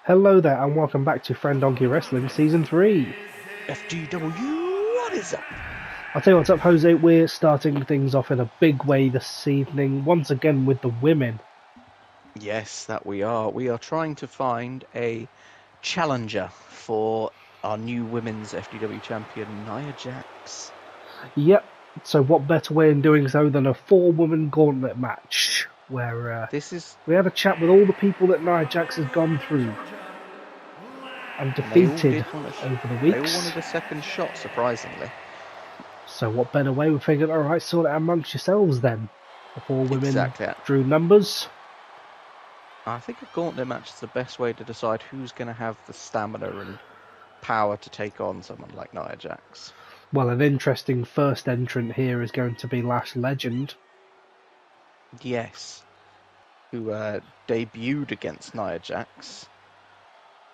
Hello there, and welcome back to Friendonkey Wrestling Season 3. FDW, what is up? I'll tell you what's up, Jose. We're starting things off in a big way this evening, once again with the women. Yes, that we are. We are trying to find a challenger for our new women's FDW champion, Nia Jax. Yep, so what better way in doing so than a 4-woman gauntlet match, where we had a chat with all the people that Nia Jax has gone through and defeated over the weeks. They all wanted a second shot, surprisingly. So what better way? We figured, alright, sort it out amongst yourselves then. The 4 women Exactly. drew numbers. I think a gauntlet match is the best way to decide who's going to have the stamina and power to take on someone like Nia Jax. Well, an interesting first entrant here is going to be Lash Legend. Yes. Who debuted against Nia Jax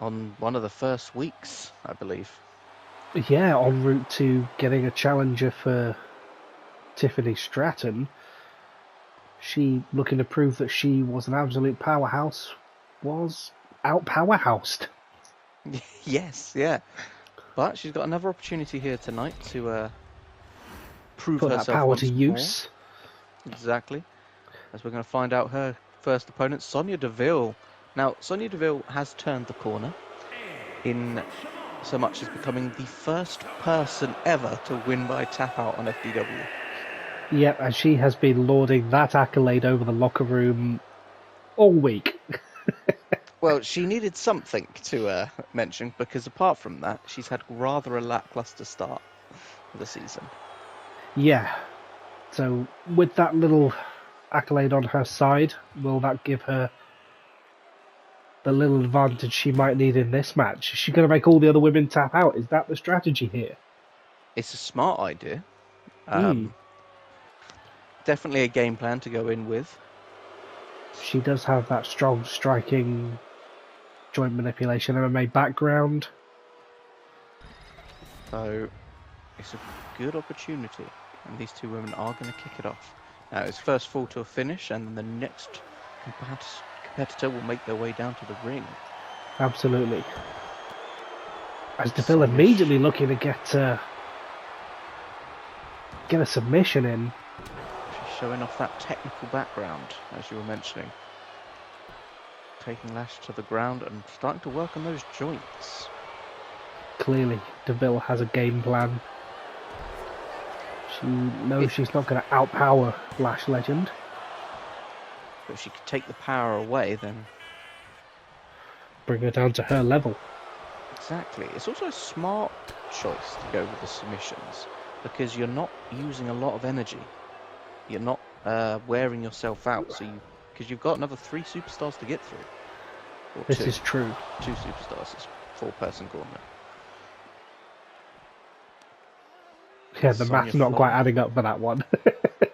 on one of the first weeks, I believe. Yeah, en route to getting a challenger for Tiffany Stratton. She, looking to prove that she was an absolute powerhouse, was out-powerhoused. Yes, yeah. But she's got another opportunity here tonight to prove Put herself that power once to use. More. Exactly. As we're going to find out her first opponent, Sonya Deville. Now, Sonya Deville has turned the corner in so much as becoming the first person ever to win by tap out on FDW. Yep, and she has been lauding that accolade over the locker room all week. Well, she needed something to mention, because apart from that, she's had rather a lackluster start for the season. Yeah, so with that little accolade on her side, will that give her the little advantage she might need in this match? Is she going to make all the other women tap out? Is that the strategy here? It's a smart idea. Definitely a game plan to go in with. She does have that strong striking, joint manipulation MMA background. So it's a good opportunity, and these two women are going to kick it off. Now it's first fall to a finish, and then the next competitor will make their way down to the ring. Absolutely. As Deville immediately looking to get a submission in. She's showing off that technical background, as you were mentioning. Taking Lash to the ground and starting to work on those joints. Clearly, Deville has a game plan. She knows she's not going to outpower Lash Legend. But if she could take the power away, then bring her down to her level. Exactly. It's also a smart choice to go with the submissions, because you're not using a lot of energy. You're not wearing yourself out, so because you've got another 3 superstars to get through. Or this 2. is true. 2 superstars. It's 4-person gauntlet. Yeah, the math's not quite adding up for that one.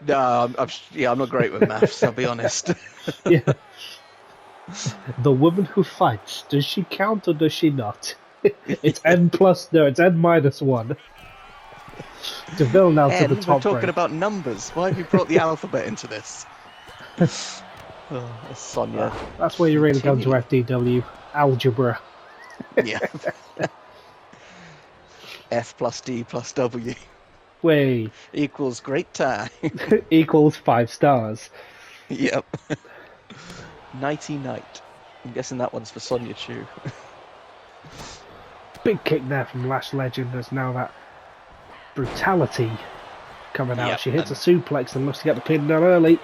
No, I'm not great with maths, I'll be honest. Yeah. The woman who fights, does she count or does she not? It's N plus, no, it's N minus 1. Deville now to the top. We're talking about numbers. Why have you brought the alphabet into this? Sonya. That's where you really come to FDW. Algebra. Yeah. F plus D plus W. Way. Equals great time. Equals 5 stars. Yep. Nighty night. I'm guessing that one's for Sonya Chu. Big kick there from Lash Legend. There's now that brutality coming out. She hits a suplex and looks to get the pin down early.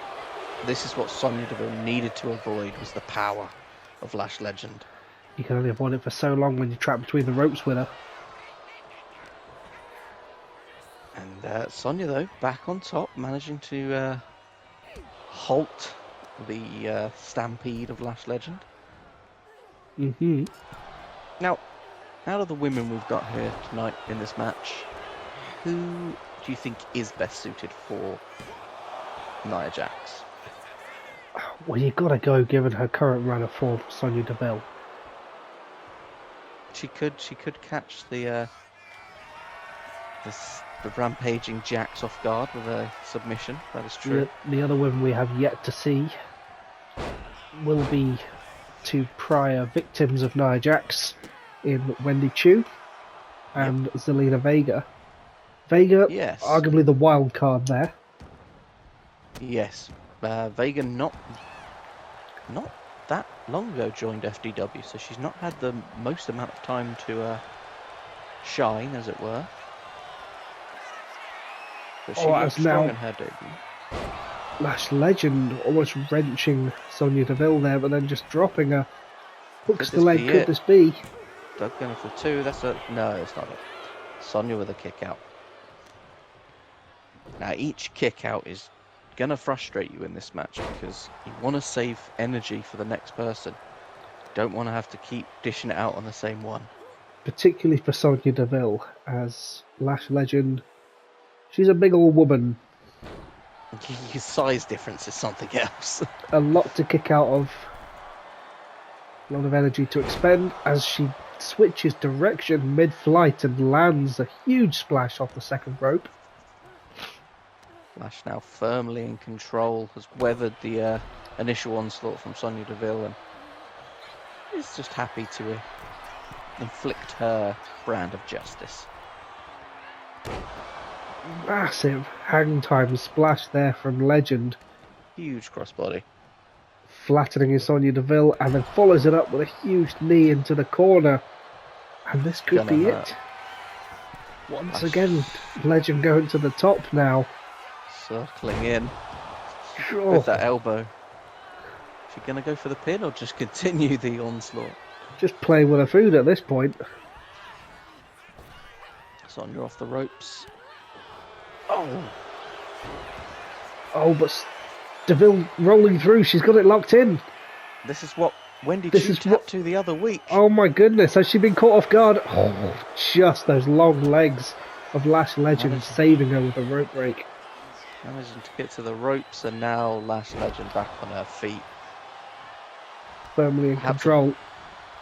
This is what Sonya Deville needed to avoid, was the power of Lash Legend. You can only avoid it for so long when you're trapped between the ropes with her. And Sonya, though, back on top, managing to halt the stampede of Lash Legend. Mm-hmm. Now, out of the women we've got here tonight in this match, who do you think is best suited for Nia Jax? Well, you've got to go, given her current run of form, Sonya Deville. She could catch the rampaging Jax off guard with a submission. That is true. The other women we have yet to see will be two prior victims of Nia Jax in Wendy Chu and Zelina Vega. Vega, Yes. arguably the wild card there. Yes. Vega not that long ago joined FDW, so she's not had the most amount of time to shine, as it were. But she looks strong in her debut. Lash Legend almost wrenching Sonya Deville there, but then just dropping her. Hooks the leg, could this be? Doug going for two, no, it's not it. Sonya with a kick out. Now each kick out is going to frustrate you in this match because you want to save energy for the next person. You don't want to have to keep dishing it out on the same one. Particularly for Sonya Deville, as Lash Legend, she's a big old woman. Your size difference is something else. A lot to kick out of. A lot of energy to expend as she switches direction mid-flight and lands a huge splash off the second rope. Lash now firmly in control, has weathered the initial onslaught from Sonya Deville and is just happy to inflict her brand of justice. Massive hang time splash there from Legend. Huge crossbody. Flattening Sonya Deville and then follows it up with a huge knee into the corner. And this could be it. Once again, Legend going to the top now. Circling in with that elbow. Is she going to go for the pin or just continue the onslaught? Just playing with her food at this point. Sonya off the ropes. Oh, but Deville rolling through. She's got it locked in. This is what Wendy Chu tapped to the other week. Oh my goodness, has she been caught off guard? Oh, just those long legs of Lash Legend saving her with a rope break. Managing to get to the ropes, and now Lash Legend back on her feet. Firmly in control.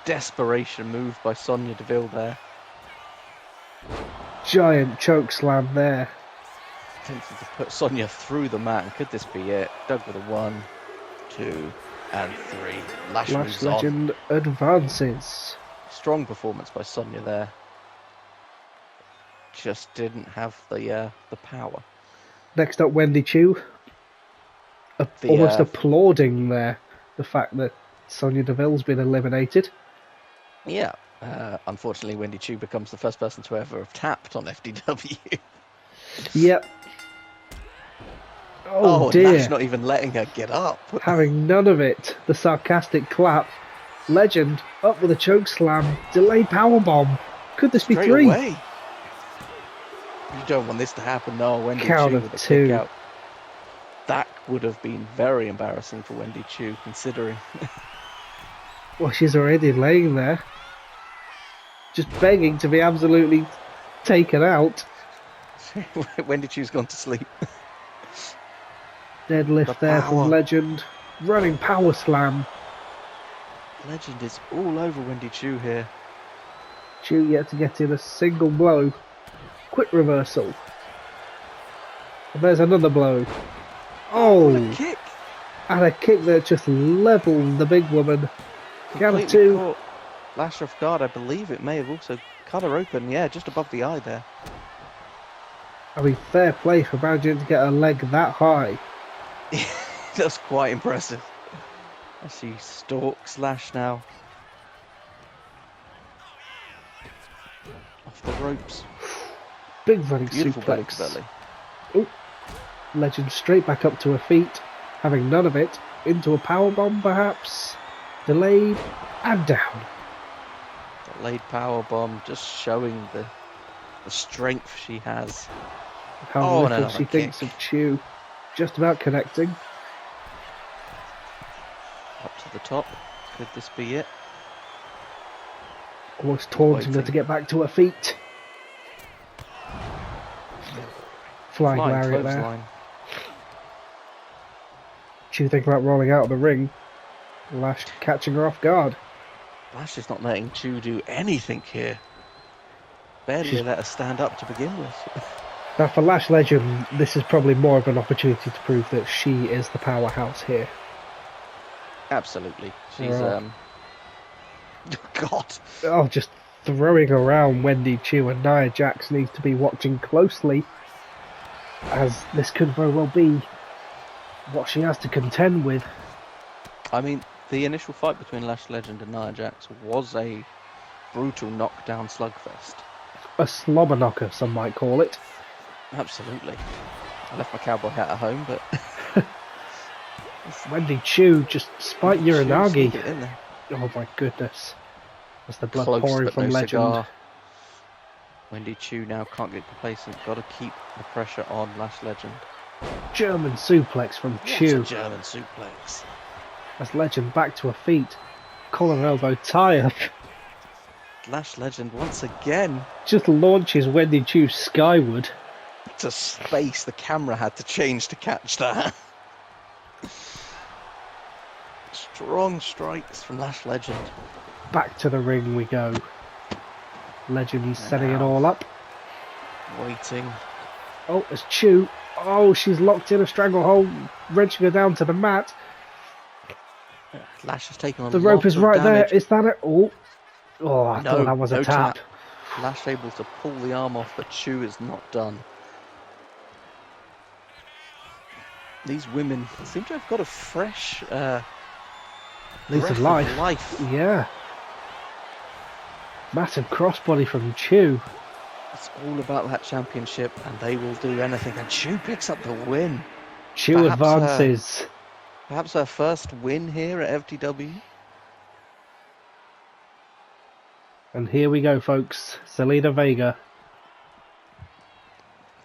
Desperation move by Sonya Deville there. Giant choke slam there. Attempting to put Sonya through the mat, and could this be it? Doug with a 1, 2, and 3. Lash moves Legend on. Advances. Strong performance by Sonya there. Just didn't have the power. Next up, Wendy Chu. Almost applauding there the fact that Sonya Deville's been eliminated. Yeah. Unfortunately, Wendy Chu becomes the first person to ever have tapped on FDW. Yep. Oh dear. Lash not even letting her get up. Having none of it. The sarcastic clap. Legend up with a choke slam. Delayed powerbomb. Could this be three? Away. You don't want this to happen, no. Wendy Count Chu of with a two. kick out. That would have been very embarrassing for Wendy Chu, considering. Well, she's already laying there. Just begging to be absolutely taken out. Wendy Chu's gone to sleep. Deadlift there from Legend. Running power slam. Legend is all over Wendy Chu here. Chu yet to get in a single blow. Quick reversal. And there's another blow. Oh! What a kick! And a kick that just leveled the big woman. Count of two. Caught Lash off guard. I believe it may have also cut her open. Yeah, just above the eye there. I mean, fair play for managing to get her leg that high. That's quite impressive. As she stalks Lash now. Off the ropes. Big running Beautiful suplex. belly. Oh, Legend straight back up to her feet, having none of it. Into a powerbomb perhaps. Delayed and down. Delayed powerbomb, just showing the strength she has. How little she thinks of Chu. Just about connecting. Up to the top. Could this be it? Almost taunting her to get back to her feet. Flying lariat there. Chu thinking about rolling out of the ring. Lash catching her off guard. Lash is not letting Chu do anything here. Barely let her stand up to begin with. Now for Lash Legend, this is probably more of an opportunity to prove that she is the powerhouse here. Absolutely. She's God. Oh, just throwing around Wendy Chu, and Nia Jax needs to be watching closely, as this could very well be what she has to contend with. I mean, the initial fight between Lash Legend and Nia Jax was a brutal knockdown slugfest. A slobber knocker, some might call it. Absolutely. I left my cowboy hat at home, but Wendy Chu just spiked Uranagi. It in there. Oh my goodness. That's the blood Close, pouring but from no Legend. cigar. Wendy Chu now can't get complacent. Got to keep the pressure on Lash Legend. German suplex from Chu. What a German suplex. As Legend back to her feet. Collar and elbow tie up. Lash Legend once again. Just launches Wendy Chu skyward. To space, the camera had to change to catch that. Strong strikes from Lash Legend. Back to the ring we go. Legend setting it all up. Waiting. Oh, it's Chu. Oh, she's locked in a stranglehold, wrenching her down to the mat. Lash has taken a The rope is right damage. there. Is that it? Oh, I thought that was a tap. Lash able to pull the arm off, but Chu is not done. These women seem to have got a fresh Lease breath of life. Yeah. Massive crossbody from Chu. It's all about that championship, and they will do anything. And Chu picks up the win. Chu advances. Perhaps her first win here at FDW. And here we go, folks. Zelina Vega.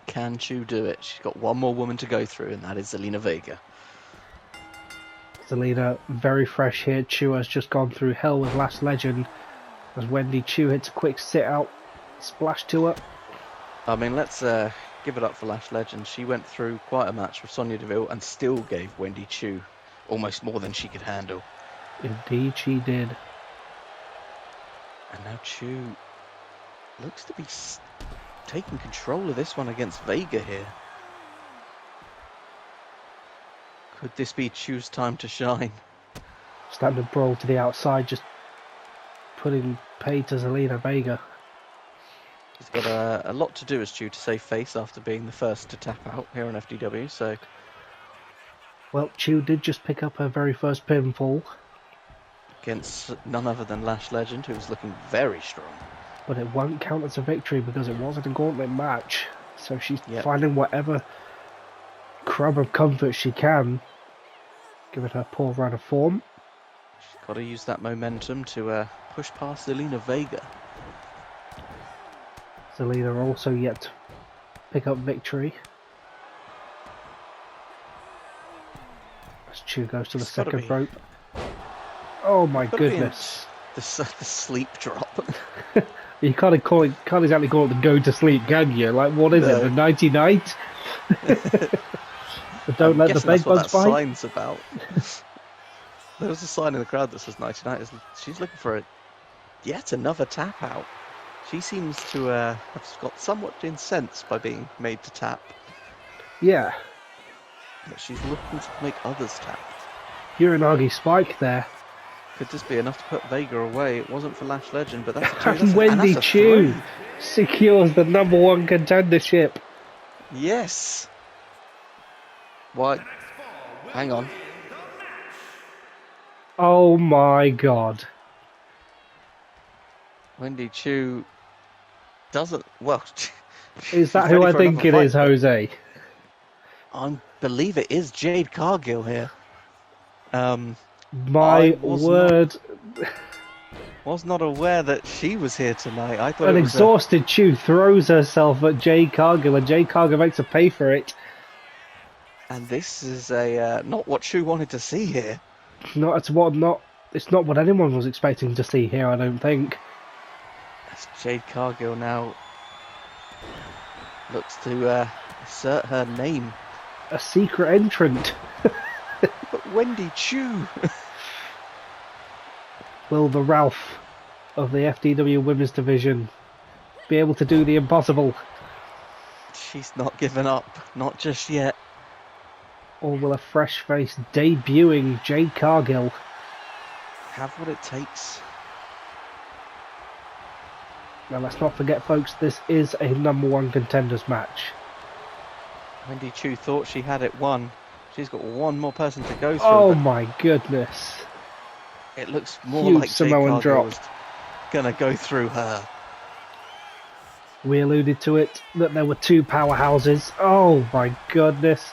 Can Chu do it? She's got one more woman to go through, and that is Zelina Vega. Zelina very fresh here. Chu has just gone through hell with Lash Legend. As Wendy Chu hits a quick sit out. Splash to her. I mean, let's give it up for Lash Legend. She went through quite a match with Sonya Deville and still gave Wendy Chu almost more than she could handle. Indeed she did. And now Chu looks to be taking control of this one against Vega here. Could this be Chu's time to shine? Standard brawl to the outside, just putting pay to Zelina Vega. He's got a lot to do as Chu to save face after being the first to tap out here on FDW, so... Well, Chu did just pick up her very first pinfall. Against none other than Lash Legend, who's looking very strong. But it won't count as a victory because it wasn't a gauntlet match. So she's finding whatever crumb of comfort she can. Giving her poor run of form. She's got to use that momentum to push past Zelina Vega. Zelina also yet to pick up victory. As Chu goes to the second rope. Oh my goodness. The sleep drop. You can't exactly call it the go to sleep, can you? Like, what is it, the 99th? Don't let the bed bugs bite? Sign's about. There was a sign in the crowd that says 99. She's looking for yet another tap out. She seems to have got somewhat incensed by being made to tap. Yeah. But she's looking to make others tap. Uranagi spike there. Could this be enough to put Vega away? It wasn't for Lash Legend, but that's a two. And Wendy Chu secures the #1 contendership. Yes. What? Hang on. Oh my god. Wendy Chu doesn't... Well... Is that who I think it is, Jose? I believe it is Jade Cargill here. My word. Was not aware that she was here tonight. I thought An exhausted Chu throws herself at Jade Cargill, and Jade Cargill makes her pay for it. And this is not what Chu wanted to see here. It's not what anyone was expecting to see here, I don't think. As Jade Cargill now looks to assert her name. A secret entrant. But Wendy Chu. Will the Ralph of the FDW Women's Division be able to do the impossible? She's not given up, not just yet. Or will a fresh face debuting Jade Cargill have what it takes? Now let's not forget, folks, this is a number one contenders match. Wendy Chu thought she had it won. She's got one more person to go through. Oh but my goodness. it looks more Huge like Jade Samoan Cargill drop. was going to go through her. We alluded to it, that there were two powerhouses. Oh my goodness.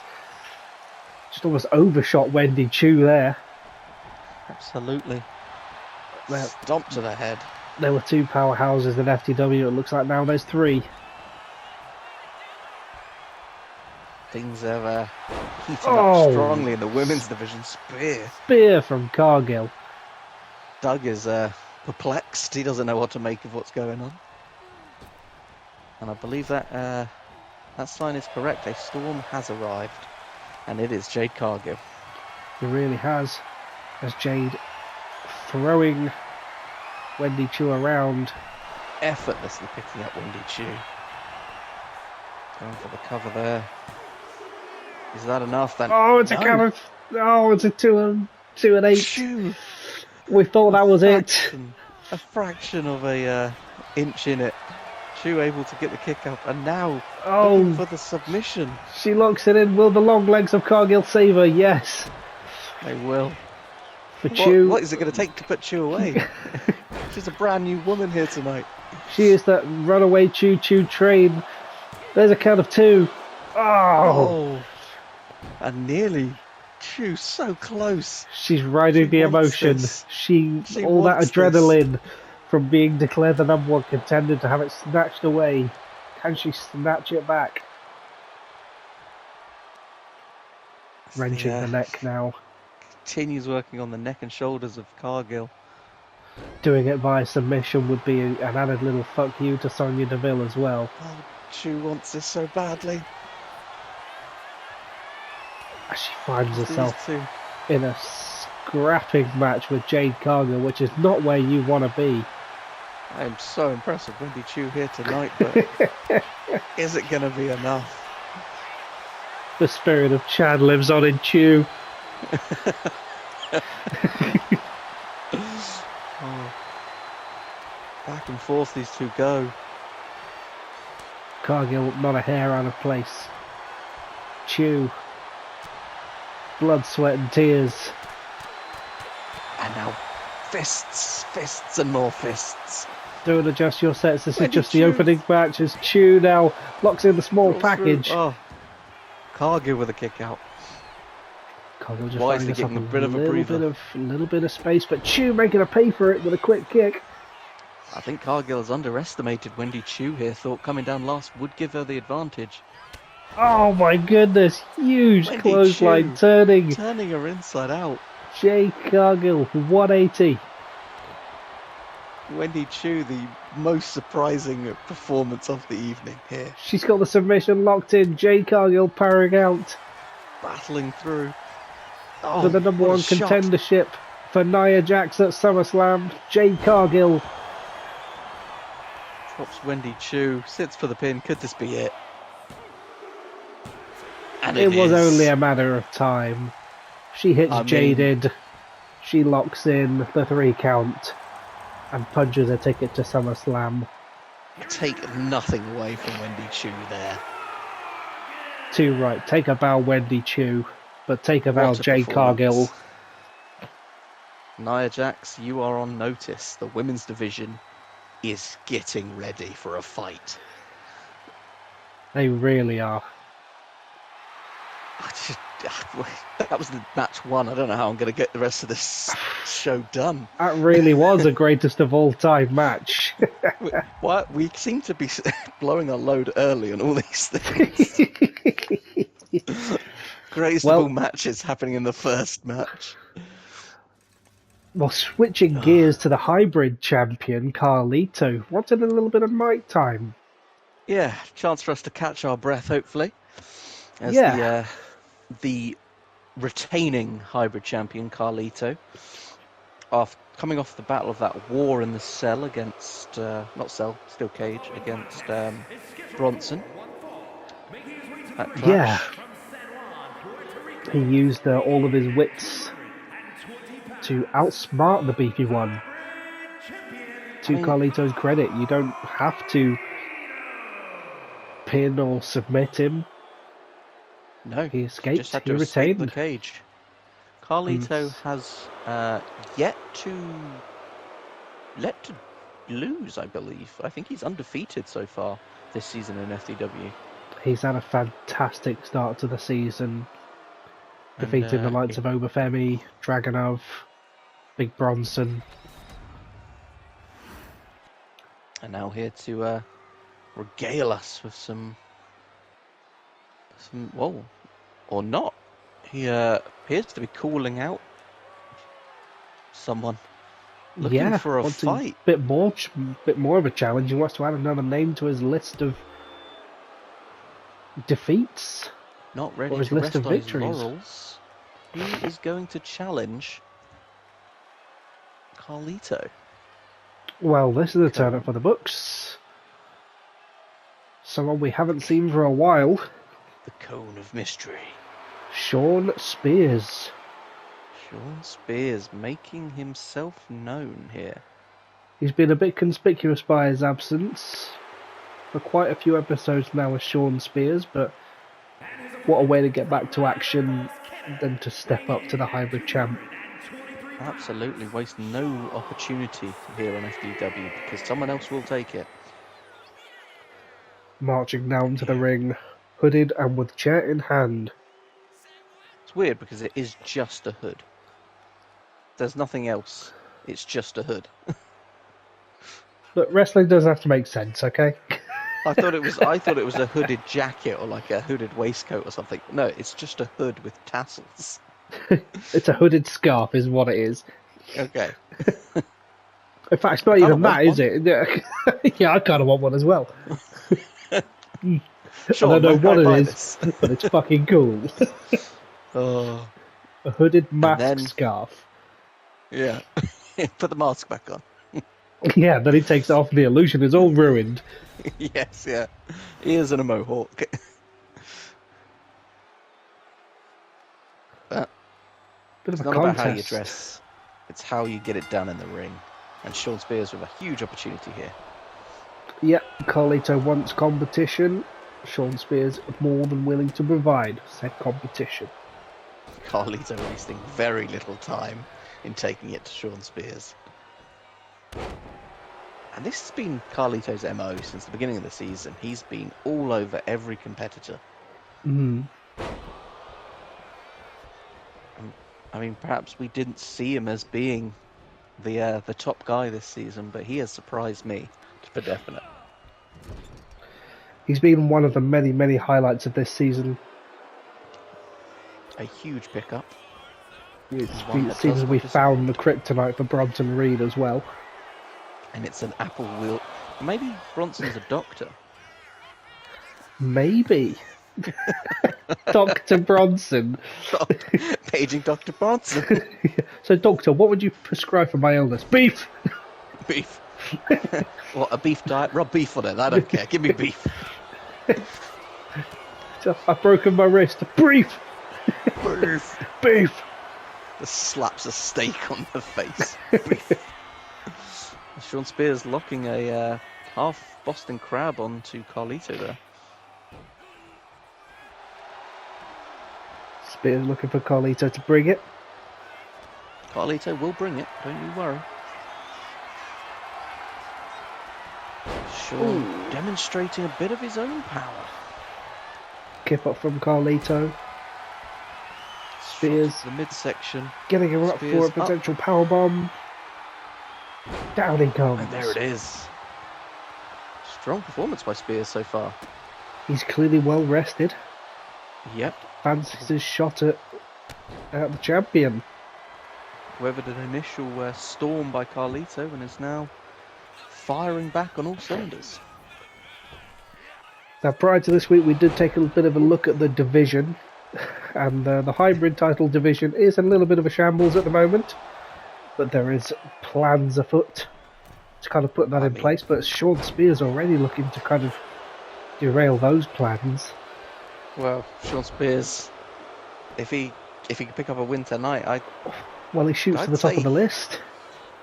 Just almost overshot Wendy Chu there. Absolutely. There, Stomp to the head. there were two powerhouses in FDW. It looks like now there's three. Things are heating Oh. up strongly in the women's division. Spear from Cargill. Doug is perplexed. He doesn't know what to make of what's going on. And I believe that that sign is correct. A storm has arrived. And it is Jade Cargill. It really has. As Jade throwing Wendy Chu around. Effortlessly picking up Wendy Chu. Going for the cover there. Is that enough then? Oh, it's a count of... Oh, it's a 2 and 8. Chu. We thought that was it. A fraction of a inch in it. Chu able to get the kick up, and now looking for the submission. She locks it in. Will the long legs of Cargill save her? Yes. They will. For Chu. What is it going to take to put Chu away? She's a brand new woman here tonight. She is that runaway choo-choo train. There's a count of 2. Oh. And nearly. Chu so close. She's riding the emotion. She all that adrenaline from being declared the number one contender to have it snatched away. Can she snatch it back? Wrenching the neck now. Continues working on the neck and shoulders of Cargill. Doing it via submission would be an added little fuck you to Sonya Deville as well. Oh, Chu wants this so badly. As she finds herself in a scrapping match with Jade Cargill, which is not where you want to be. I am so impressed with Wendy Chu here tonight, but is it going to be enough? The spirit of Chad lives on in Chu. Back and forth these two go. Cargill not a hair out of place. Chu. Blood, sweat and tears. And now fists, fists and more fists. Don't adjust your sets, this is just the opening match as Chu now locks in the small package. Oh. Cargill with a kick out. Cargill just Wisely getting a bit of a breather. Little bit of space, but Chu making her pay for it with a quick kick. I think Cargill has underestimated Wendy Chu here. Thought coming down last would give her the advantage. Oh my goodness, huge Wendy clothesline Chu, turning her inside out. Jade Cargill 180. Wendy Chu, the most surprising performance of the evening here. She's got the submission locked in. Jade Cargill powering out Battling through. for the number one contendership for Nia Jax at SummerSlam. Jade Cargill. Drops Wendy Chu, sits for the pin. Could this be it? And It was only a matter of time. She hits Jaded. She locks in the 3 count and punches a ticket to SummerSlam. Take nothing away from Wendy Chu there. Too right. Take a bow, Wendy Chu, but take a bow, Jade Cargill. Nia Jax, you are on notice. The women's division is getting ready for a fight. They really are. That was the match 1. I don't know how I'm going to get the rest of this show done. That really was a greatest of all time match. We seem to be blowing our load early on all these things. Greatest of all matches happening in the first match. Well, switching gears to the hybrid champion, Carlito, wanted a little bit of mic time. Yeah, chance for us to catch our breath, hopefully. As the retaining hybrid champion, Carlito, coming off the battle of that war in the cell against, steel cage, against Bronson. Yeah. He used all of his wits to outsmart the beefy one. to Carlito's credit, you don't have to pin or submit him. No, He escaped. just had He to escape the retained. cage. Carlito has yet to lose, I believe. I think he's undefeated so far this season in FDW. He's had a fantastic start to the season, defeating the likes of Obafemi, Dragunov, Big Bronson. And now here to regale us with some, whoa, or not. He appears to be calling out someone, looking for a fight. Bit more of a challenge. He wants to add another name to his list of defeats. Not ready his to list rest of on his victories. laurels. He is going to challenge Carlito. Well, this is a turn up for the books. Someone we haven't seen for a while. The Cone of Mystery. Shawn Spears. Shawn Spears making himself known here. He's been a bit conspicuous by his absence for quite a few episodes now as Shawn Spears, but what a way to get back to action than to step up to the hybrid champ. Absolutely, waste no opportunity here on FDW because someone else will take it. Marching down to the ring, hooded and with chair in hand. It's weird because it is just a hood. There's nothing else. It's just a hood. But wrestling doesn't have to make sense, okay? I thought it was a hooded jacket or like a hooded waistcoat or something. No, it's just a hood with tassels. It's a hooded scarf is what it is. Okay. In fact, it's not even that, is it? Yeah, I kind of want one as well. Sure, I don't know what it is, this? but it's fucking cool. Oh. A hooded mask then, scarf. Yeah. Put the mask back on. Yeah, then he takes it off and the illusion is all ruined. Yes, yeah. Ears and a mohawk. But Bit of it's a not contest. about how you dress. It's how you get it done in the ring. And Shawn Spears with a huge opportunity here. Yep, Carlito wants competition. Shawn Spears more than willing to provide said competition. Carlito wasting very little time in taking it to Shawn Spears. And this has been Carlito's MO since the beginning of the season. He's been all over every competitor. Mm. I mean, perhaps we didn't see him as being the top guy this season, but he has surprised me for definite. He's been one of the many, many highlights of this season. A huge pickup. It seems as we found the kryptonite for Bronson Reed as well. And it's an apple wheel. Maybe Bronson's a doctor. Maybe. Dr. Bronson. Paging Dr. Bronson. So, Doctor, what would you prescribe for my illness? Beef! Beef. What, a beef diet? Rub beef on it. I don't care. Give me beef. I've broken my wrist. Beef! Beef. Beef! Just slaps a steak on the face. Beef. Shawn Spears locking a half Boston Crab onto Carlito there. Spears looking for Carlito to bring it. Carlito will bring it, don't you worry. Shawn demonstrating a bit of his own power. Kip up from Carlito. Spears the midsection. Getting him up for a potential powerbomb. Down he comes. And there it is. Strong performance by Spears so far. He's clearly well rested. Yep. Fancies his shot at the champion. Weathered an initial storm by Carlito and is now firing back on all cylinders. Now, prior to this week, we did take a little bit of a look at the division, and the hybrid title division is a little bit of a shambles at the moment, but there is plans afoot to kind of put that in place. But Shawn Spears already looking to kind of derail those plans. Well, Shawn Spears, if he could pick up a win tonight, well, he shoots to the top of the list.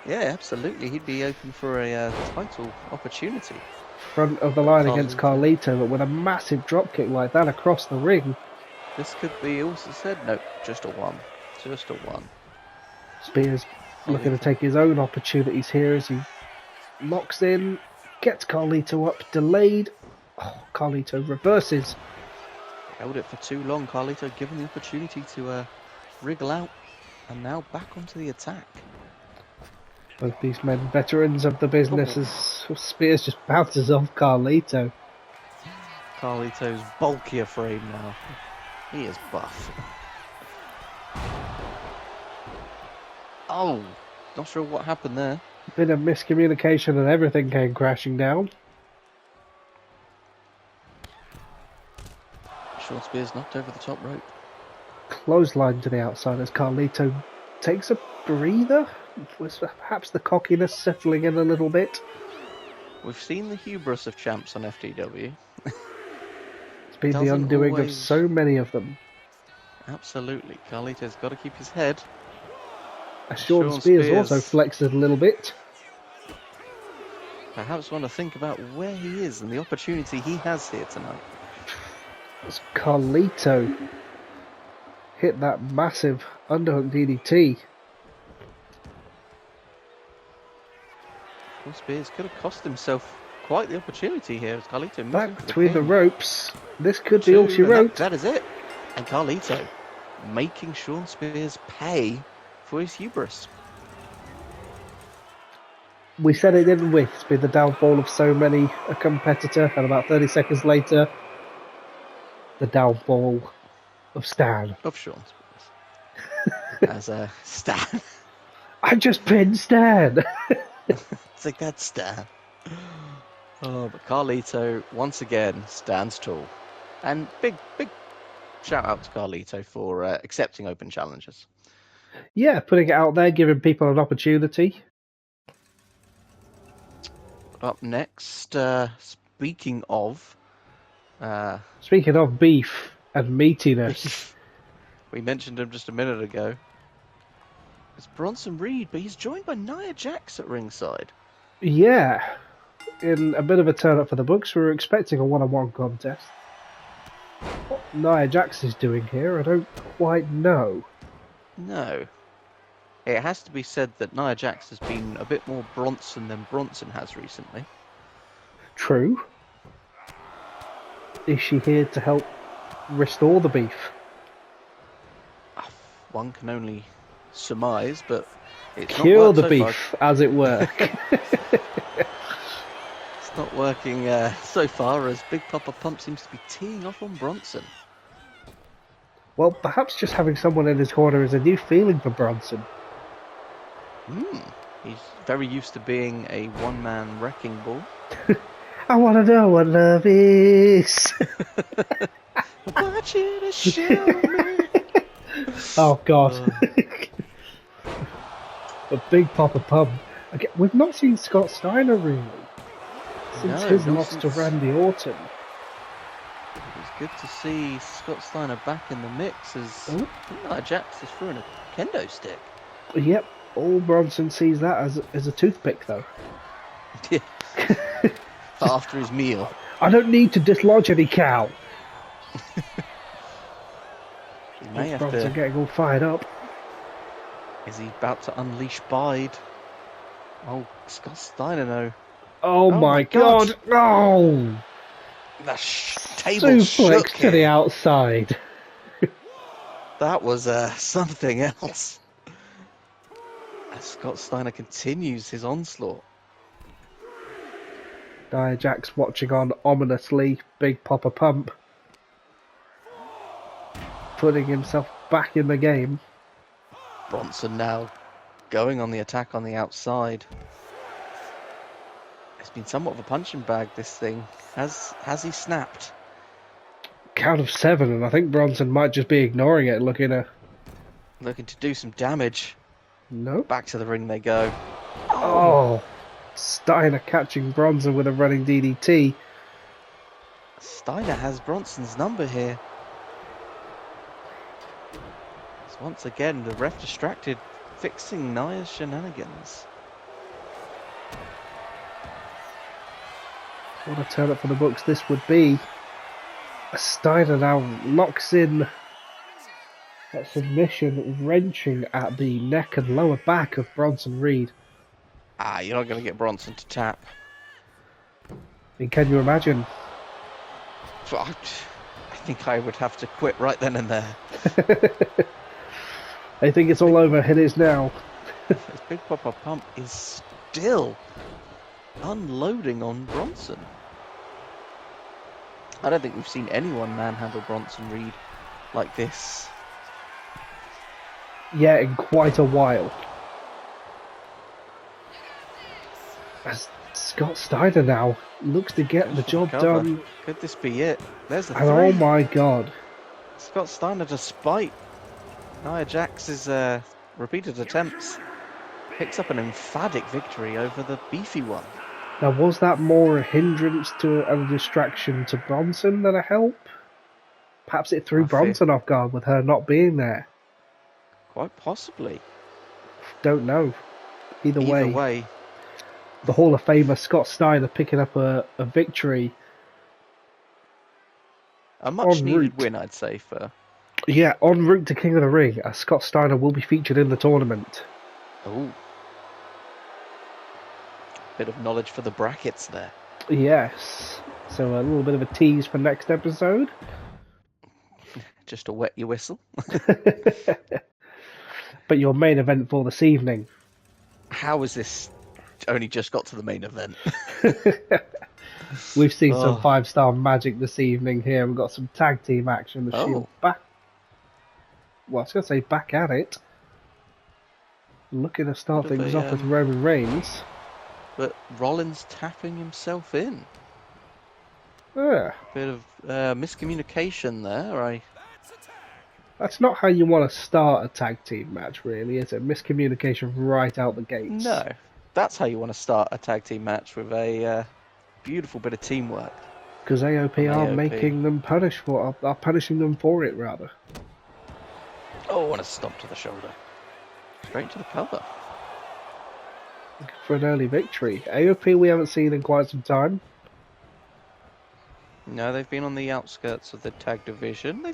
Yeah, absolutely. He'd be open for a title opportunity. Front of the line against Carlito. Carlito, but with a massive dropkick like that across the ring. This could be also said. No, just a one. Just a one. Spears looking to Carlito. take his own opportunities here as he locks in, gets Carlito up, delayed. Oh, Carlito reverses. Held it for too long. Carlito given the opportunity to wriggle out, and now back onto the attack. Both these men veterans of the business Oh. as Spears just bounces off Carlito. Carlito's bulkier frame now. He is buff. Oh, not sure what happened there. Bit of miscommunication and everything came crashing down. Sean Spears knocked over the top rope. Clothesline to the outside as Carlito takes a breather. Was perhaps the cockiness settling in a little bit? We've seen the hubris of champs on FDW. It's been the Doesn't undoing of always- so many of them. Absolutely. Carlito's got to keep his head. Sean Sean Spears Spears also flexed it a little bit. Perhaps want to think about where he is and the opportunity he has here tonight. As Carlito hit that massive underhook DDT. Sean Spears could have cost himself quite the opportunity here as Carlito moves Back into between the pin. ropes. This could be all she And wrote. that is it. And Carlito making Sean Spears pay for his hubris. We said it, didn't we? It's been the downfall of so many a competitor, and about 30 seconds later, the downfall of Stan. Of Sean Spears. As a Stan. I just pinned Stan! Take that, Stan. Oh, but Carlito once again stands tall. And big shout out to Carlito for accepting open challenges. Yeah, putting it out there, giving people an opportunity. Up next, speaking of Speaking of beef and meatiness, we mentioned him just a minute ago. It's Bronson Reed, but he's joined by Nia Jax at ringside. yeah, in a bit of a turn up for the books, we were expecting a one-on-one contest. What Nia Jax is doing here, I don't quite know. No. It has to be said that Nia Jax has been a bit more Bronson than Bronson has recently. True. Is she here to help restore the beef? One can only surmise, but it's Cure not the worked so beef, far. as it were. It's not working so far, as Big Papa Pump seems to be teeing off on Bronson. Well, perhaps just having someone in his corner is a new feeling for Bronson. He's very used to being a one-man wrecking ball. I want to know what love is. I want you to show me. Oh, God. But Big Papa Pump. Again, we've not seen Scott Steiner, really. Since No, his not loss to since- Randy Orton. It's good to see Scott Steiner back in the mix as Nia Jax is throwing a kendo stick. Yep, all Bronson sees that as a toothpick, though. Yeah. After his meal. I don't need to dislodge any cow. He may have Bronson to. getting all fired up. Is he about to unleash Bide? Oh, Scott Steiner, no. Oh, my God. Oh! The table shook Suplex to the here. outside. That was something else. As Scott Steiner continues his onslaught. Nia Jax watching on ominously. Big Papa Pump putting himself back in the game. Bronson now going on the attack on the outside. It's been somewhat of a punching bag, this thing. Has he snapped? Count of 7, and I think Bronson might just be ignoring it, looking Looking to do some damage. Nope. Back to the ring they go. Oh! Steiner catching Bronson with a running DDT. Steiner has Bronson's number here. As once again, the ref distracted, fixing Nia's shenanigans. What a turn up for the books this would be. Steiner now locks in that submission, wrenching at the neck and lower back of Bronson Reed. You're not going to get Bronson to tap. And can you imagine? I think I would have to quit right then and there. I think it's all over. It is now. This Big Papa Pump is still unloading on Bronson. I don't think we've seen anyone manhandle Bronson Reed like this. Yeah, in quite a while. As Scott Steiner now looks to get the job done. Could this be it? There's the and three. Oh my god. Scott Steiner, despite Nia Jax's repeated attempts, picks up an emphatic victory over the beefy one. Now, was that more a hindrance to and a distraction to Bronson than a help? Perhaps it threw Bronson off guard with her not being there. Quite possibly. Don't know. Either way. The Hall of Famer Scott Steiner picking up a victory. A much needed win, I'd say, for... Yeah, en route to King of the Ring, Scott Steiner will be featured in the tournament. Oh. Bit of knowledge for the brackets there. Yes. So a little bit of a tease for next episode. Just to wet your whistle. But your main event for this evening. How is this only just got to the main event? We've seen some 5-star magic this evening here. We've got some tag team action. The Shield back. Well, I was going to say back at it. Looking to start things off with Roman Reigns. But Rollins tapping himself in. Yeah. Bit of miscommunication there. That's not how you want to start a tag team match, really, is it? Miscommunication right out the gates. No. That's how you want to start a tag team match, with a beautiful bit of teamwork. Because AOP are making them are punishing them for it, rather. Oh, and a stomp to the shoulder. Straight to the cover. For an early victory. AOP we haven't seen in quite some time. No, they've been on the outskirts of the tag division.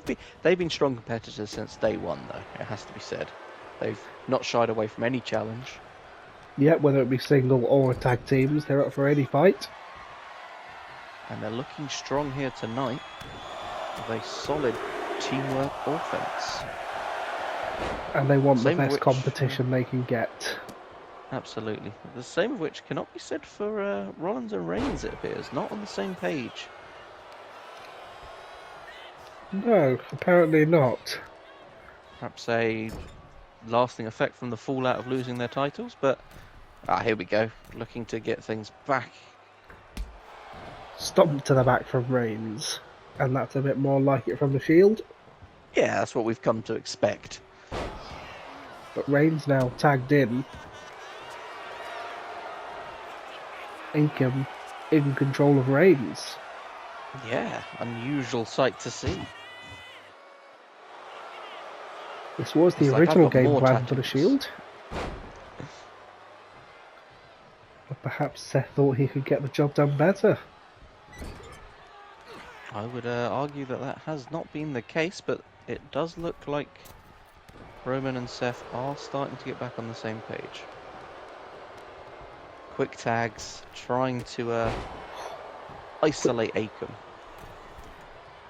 They've been strong competitors since day one, though. It has to be said. They've not shied away from any challenge. Yeah, whether it be single or tag teams, they're up for any fight. And they're looking strong here tonight with a solid teamwork offense. And they want the best competition they can get. Absolutely. The same of which cannot be said for Rollins and Reigns, it appears. Not on the same page. No, apparently not. Perhaps a lasting effect from the fallout of losing their titles, but here we go. Looking to get things back. Stomp to the back from Reigns. And that's a bit more like it from the Shield. Yeah, that's what we've come to expect. But Reigns now tagged in. Inkem in control of Reigns. Yeah, unusual sight to see. This was the original game plan for the Shield. But perhaps Seth thought he could get the job done better. I would argue that has not been the case, but it does look like Roman and Seth are starting to get back on the same page. Quick tags, trying to isolate Akam.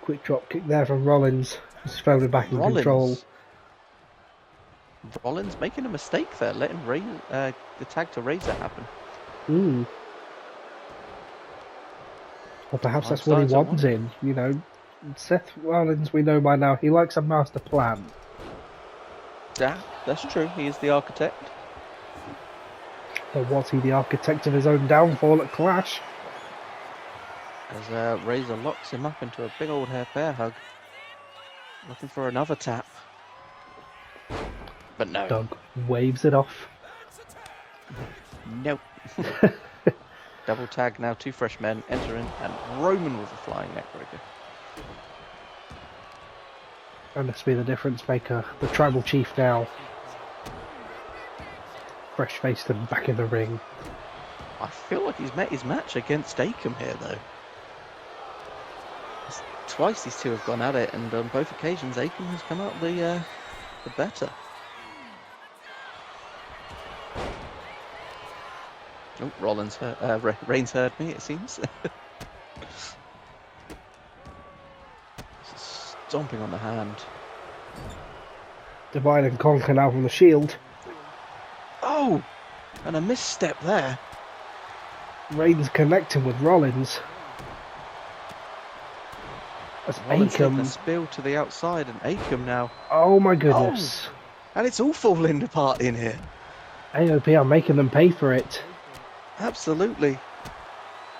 Quick drop kick there from Rollins. He's found it back in control. Rollins making a mistake there, letting the tag to Razor happen. Or perhaps that's what he wanted. You know, Seth Rollins, we know by now, he likes a master plan. Yeah, that's true. He is the architect. Or was he the architect of his own downfall at Clash? As Razor locks him up into a big old bear hug. Looking for another tap. But no. Doug waves it off. Nope. Double tag now, 2 fresh men enter in, and Roman with a flying neckbreaker. And this will be the difference maker. The tribal chief now. Fresh faced and back in the ring. I feel like he's met his match against Akam here, though. Twice these two have gone at it, and on both occasions, Akam has come out the better. Oh, Reigns heard me, it seems. Stomping on the hand. Divide and conquer now from the Shield. Oh! And a misstep there. Reigns connecting with Rollins. As Rollins taking a Akam. spill to the outside, and Akam now. Oh my goodness. Oh, and it's all falling apart in here. AOP are making them pay for it. Absolutely.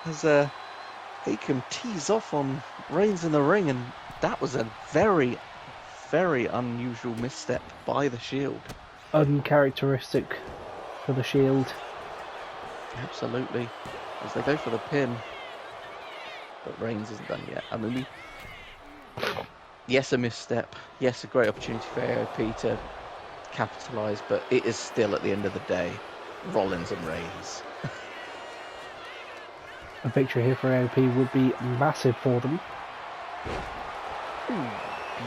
As Akam tees off on Reigns in the ring, and that was a very, very unusual misstep by the Shield. Uncharacteristic for the Shield. Absolutely. As they go for the pin. But Reigns isn't done yet. I mean, yes, a misstep. Yes, a great opportunity for AOP to capitalise, but it is still, at the end of the day, Rollins and Reigns. A victory here for AOP would be massive for them. Ooh,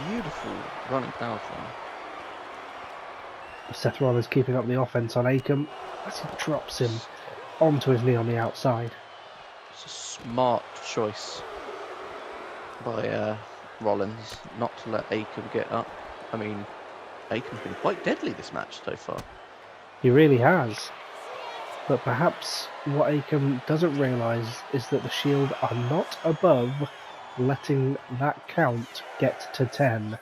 beautiful running power slam. Seth Rollins keeping up the offense on Akam as he drops him onto his knee on the outside. It's a smart choice by Rollins not to let Akam get up. I mean, Akam's been quite deadly this match so far. He really has. But perhaps what Akam doesn't realise is that the Shield are not above letting that count get to 10.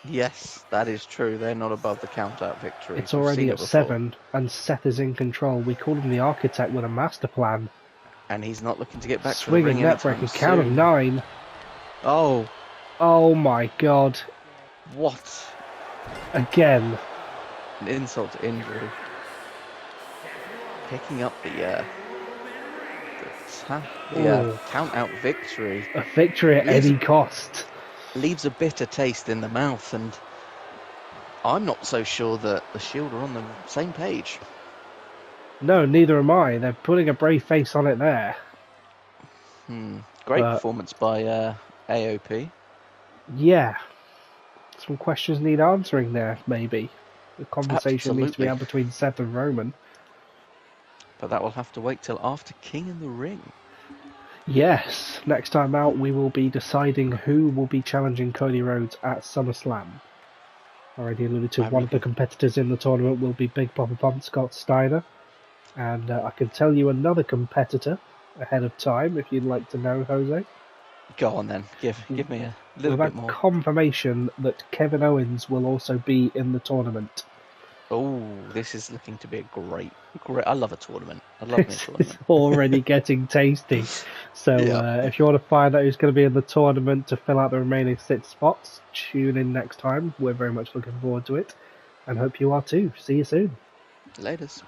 Yes, that is true. They're not above the count-out victory. It's already at 7, and Seth is in control. We call him the architect with a master plan. And he's not looking to get back Swinging to the ring anytime neckbreaker, count of soon. 9. Oh, Oh my god. what Again. an insult to injury. Picking up the count-out victory. A victory at Leaves- any cost. Leaves a bitter taste in the mouth, and I'm not so sure that the Shield are on the same page. No, neither am I. They're putting a brave face on it there. Great performance by AOP. Yeah. Some questions need answering there, maybe. The conversation needs to be Absolutely. had between Seth and Roman. But that will have to wait till after King in the Ring. Yes, next time out we will be deciding who will be challenging Cody Rhodes at SummerSlam. Already alluded to, one of the competitors in the tournament will be Big Papa Pump Scott Steiner. And I can tell you another competitor ahead of time if you'd like to know, Jose. Go on then, give me a little We've bit had more. confirmation that Kevin Owens will also be in the tournament. Oh, this is looking to be a great. I love a tournament. I love me a It's tournament. already getting tasty. So Yeah. if you want to find out who's going to be in the tournament to fill out the remaining 6 spots, tune in next time. We're very much looking forward to it and hope you are too. See you soon. Laters.